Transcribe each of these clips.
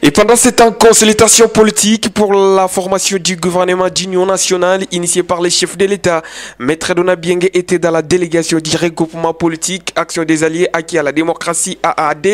Et pendant cette consultation politique pour la formation du gouvernement d'union nationale initiée par les chefs de l'État, Maître Dona Bienge était dans la délégation du regroupement politique Action des Alliés acquis à la démocratie AAD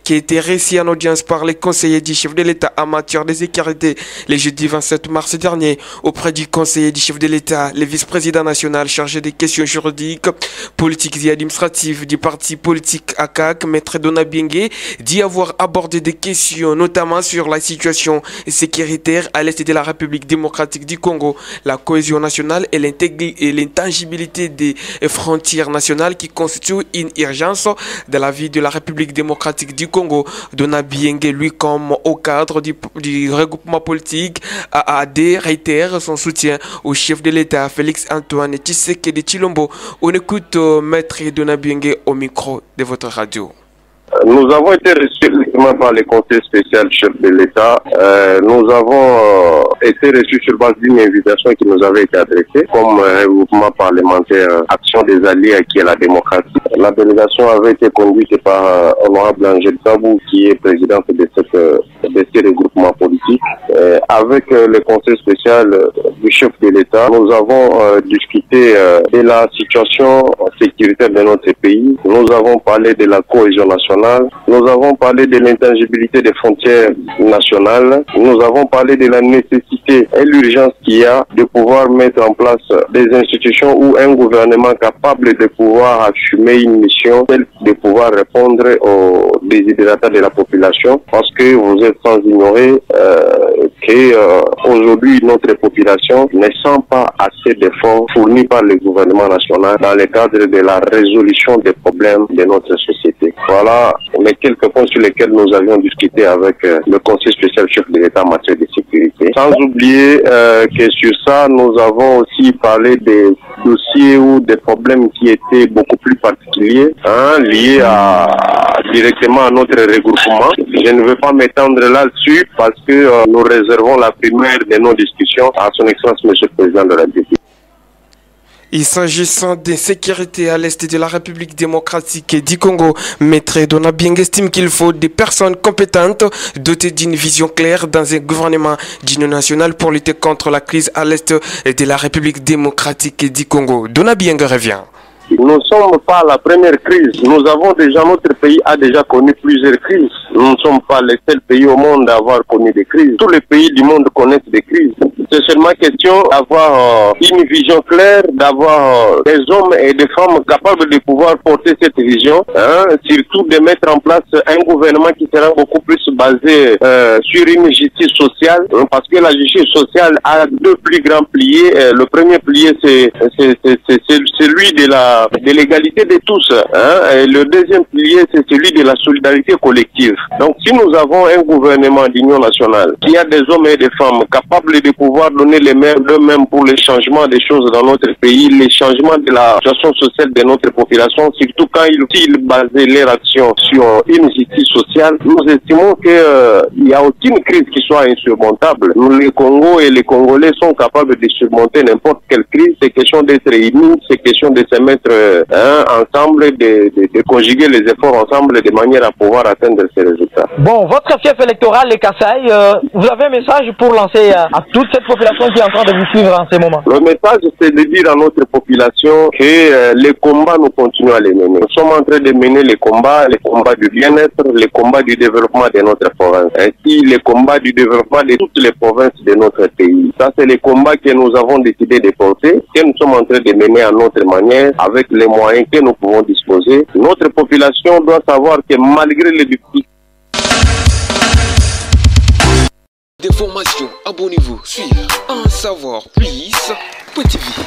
qui a été reçu en audience par les conseillers du chef de l'État en matière de sécurité le jeudi 27 mars dernier. Auprès du conseiller du chef de l'État, le vice-président national chargé des questions juridiques, politiques et administratives du parti politique ACAC, Maître Dona Bienge, dit avoir abordé des questions notamment sur la situation sécuritaire à l'est de la République démocratique du Congo, la cohésion nationale et l'intangibilité des frontières nationales qui constituent une urgence de la vie de la République démocratique du Congo. Dona Bienge, lui, comme au cadre du regroupement politique AAD, réitère son soutien au chef de l'État, Félix Antoine Tshisekedi Tshilombo. On écoute Maître Dona Bienge au micro de votre radio. Nous avons été reçus par le conseil spécial chef de l'État. Nous avons été reçus sur base d'une invitation qui nous avait été adressée comme regroupement parlementaire Action des Alliés qui est la démocratie. La délégation avait été conduite par honorable Angèle Tabou qui est présidente de ces regroupements politiques. Avec le conseil spécial du chef de l'État, nous avons discuté de la situation sécuritaire de notre pays. Nous avons parlé de la cohésion nationale. Nous avons parlé de l'intangibilité des frontières nationales. Nous avons parlé de la nécessité et l'urgence qu'il y a de pouvoir mettre en place des institutions ou un gouvernement capable de pouvoir assumer une mission telle de pouvoir répondre aux desiderata de la population. Parce que vous êtes sans ignorer qu'aujourd'hui notre population ne sent pas assez d'efforts fournis par le gouvernement national dans le cadre de la résolution des problèmes de notre société. Voilà les quelques points sur lesquels nous avions discuté avec le conseil spécial chef de l'État en matière de sécurité. Sans oublier que sur ça, nous avons aussi parlé des dossiers ou des problèmes qui étaient beaucoup plus particuliers, liés directement à notre regroupement. Je ne veux pas m'étendre là-dessus parce que nous réservons la primaire de nos discussions à son Excellence Monsieur le Président de la République. Il s'agissant de sécurité à l'est de la République démocratique du Congo, Maître Dona Bienge estime qu'il faut des personnes compétentes dotées d'une vision claire dans un gouvernement d'union nationale pour lutter contre la crise à l'est de la République démocratique du Congo. Dona Bienge revient. Nous ne sommes pas la première crise. Notre pays a déjà connu plusieurs crises. Nous ne sommes pas les seuls pays au monde à avoir connu des crises. Tous les pays du monde connaissent des crises. C'est seulement question d'avoir une vision claire, d'avoir des hommes et des femmes capables de pouvoir porter cette vision, surtout de mettre en place un gouvernement qui sera beaucoup plus basé sur une justice sociale, parce que la justice sociale a deux plus grands piliers. Le premier pilier, c'est celui de l'égalité de tous. Et le deuxième pilier, c'est celui de la solidarité collective. Donc, si nous avons un gouvernement d'union nationale qui a des hommes et des femmes capables de pouvoir donner les meilleurs d'eux-mêmes pour le changement des choses dans notre pays, le changement de la situation sociale de notre population, surtout quand ils basaient leur action sur une justice sociale, nous estimons qu'il n'y a aucune crise qui soit insurmontable. Nous, le Congo et les Congolais sont capables de surmonter n'importe quelle crise. C'est question d'être réunis, c'est question de se mettre ensemble, de conjuguer les efforts ensemble de manière à pouvoir atteindre ces résultats. Bon, votre fief électoral, les Kasaï, vous avez un message pour lancer à toute cette population qui est en train de vous suivre en ce moment? Le message, c'est de dire à notre population que les combats, nous continuons à les mener. Nous sommes en train de mener les combats du bien-être, les combats du développement de notre province, ainsi les combats du développement de toutes les provinces de notre pays. Ça, c'est les combats que nous avons décidé de porter, que nous sommes en train de mener à notre manière, avec les moyens que nous pouvons disposer. Notre population doit savoir que malgré les difficultés, des formations, abonnez-vous, suivre, en savoir plus, Petit Vie.